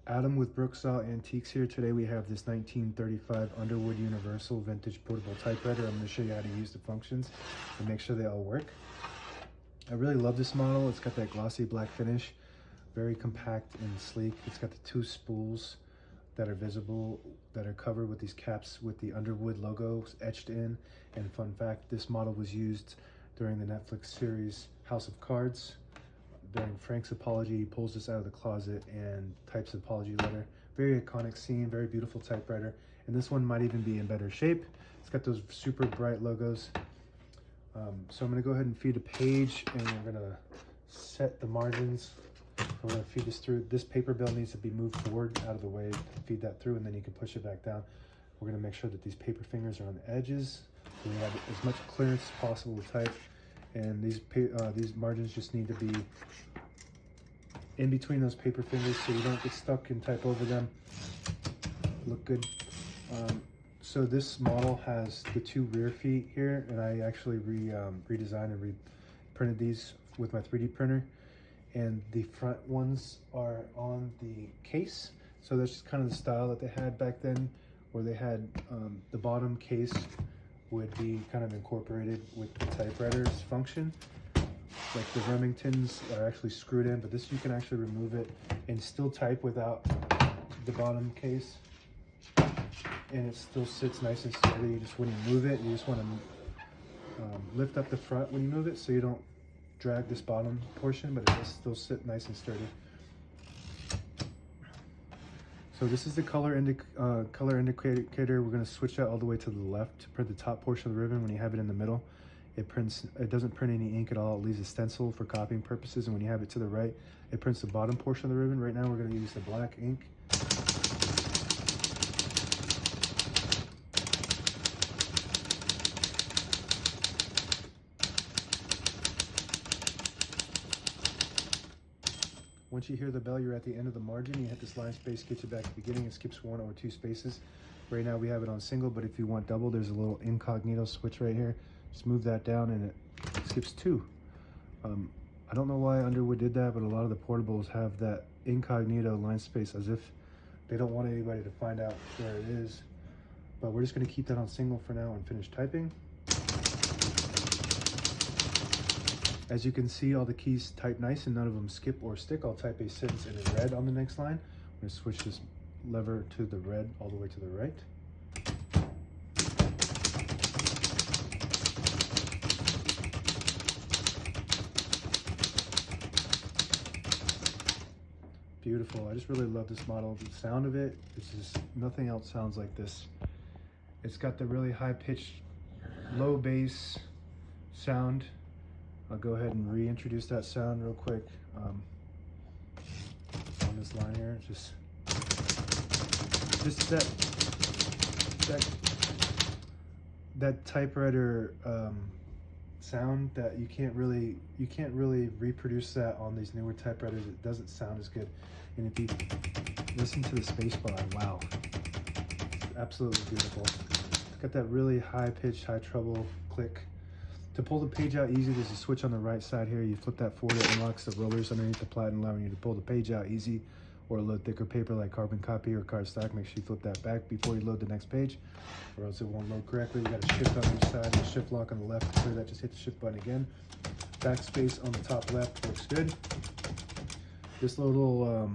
Adam with Brooksaw Antiques here. Today we have this 1935 Underwood Universal vintage portable typewriter. I'm going to show you how to use the functions and make sure they all work. I really love this model. It's got that glossy black finish, very compact and sleek. It's got the two spools that are visible, that are covered with these caps with the Underwood logos etched in. And fun fact, this model was used during the Netflix series House of Cards. During Frank's apology, he pulls this out of the closet and types an apology letter. Very iconic scene, very beautiful typewriter. And this one might even be in better shape. It's got those super bright logos. So I'm gonna go ahead and feed a page, and we're gonna set the margins. We're gonna feed this through. This paper bill needs to be moved forward out of the way to feed that through, and then you can push it back down. We're gonna make sure that these paper fingers are on the edges, so we have as much clearance as possible to type. And these margins just need to be in between those paper fingers so you don't get stuck and type over them. Look good. So this model has the two rear feet here, and I actually redesigned and reprinted these with my 3D printer. And the front ones are on the case. So that's just kind of the style that they had back then, where they had the bottom case would be kind of incorporated with the typewriter's function. Like the Remingtons are actually screwed in, but this you can actually remove it and still type without the bottom case. And it still sits nice and sturdy. You just, when you move it, you just want to lift up the front when you move it so you don't drag this bottom portion, but it does still sit nice and sturdy. So this is the color indicator. We're going to switch that all the way to the left to print the top portion of the ribbon. When you have it in the middle, it doesn't print any ink at all. It leaves a stencil for copying purposes. And when you have it to the right, it prints the bottom portion of the ribbon. Right now we're going to use the black ink. Once you hear the bell, you're at the end of the margin. You hit this line space, get you back to the beginning. It skips 1 or 2 spaces. Right now we have it on single, but if you want double, there's a little incognito switch right here. Just move that down and it skips 2. I don't know why Underwood did that, but a lot of the portables have that incognito line space as if they don't want anybody to find out where it is. But we're just gonna keep that on single for now and finish typing. As you can see, all the keys type nice and none of them skip or stick. I'll type a sentence in red on the next line. I'm going to switch this lever to the red all the way to the right. Beautiful. I just really love this model. The sound of it, it's just nothing else sounds like this. It's got the really high pitched, low bass sound. I'll go ahead and reintroduce that sound real quick on this line here. Just that typewriter sound that you can't really reproduce that on these newer typewriters. It doesn't sound as good. And if you listen to the spacebar, wow, absolutely beautiful. It's got that really high pitched, high treble click. To pull the page out easy, there's a switch on the right side here. You flip that forward, it unlocks the rollers underneath the platen, allowing you to pull the page out easy, or load thicker paper like carbon copy or cardstock. Make sure you flip that back before you load the next page, or else it won't load correctly. You got a shift on each side and a shift lock on the left. To clear that, just hit the shift button again. Backspace on the top left works good. This little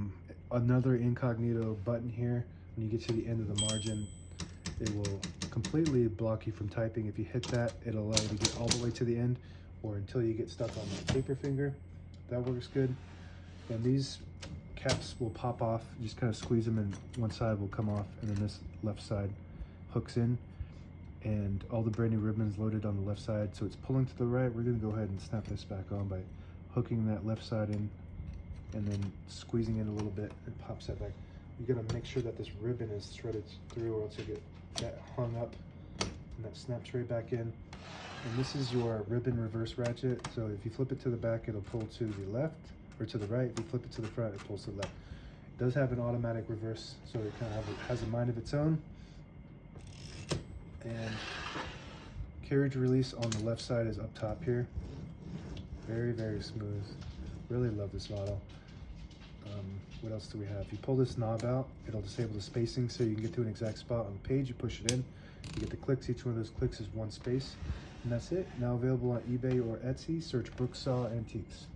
another incognito button here, when you get to the end of the margin, it will completely block you from typing. If you hit that, it'll allow you to get all the way to the end or until you get stuck on the paper finger. That works good. And these caps will pop off. You just kind of squeeze them and one side will come off, and then this left side hooks in, and all the brand new ribbons loaded on the left side. So it's pulling to the right. We're going to go ahead and snap this back on by hooking that left side in and then squeezing it a little bit. It pops that back. You got to make sure that this ribbon is threaded through, or else you get that hung up, and that snaps right back in. And this is your ribbon reverse ratchet. So if you flip it to the back, it'll pull to the left, or to the right. If you flip it to the front, it pulls to the left. It does have an automatic reverse, so it kind of has a mind of its own. And carriage release on the left side is up top here. Very, very smooth. Really love this model. What else do we have? You pull this knob out, it'll disable the spacing so you can get to an exact spot on the page. You push it in, you get the clicks. Each one of those clicks is one space. And that's it. Now available on eBay or Etsy. Search Brooksaw Antiques.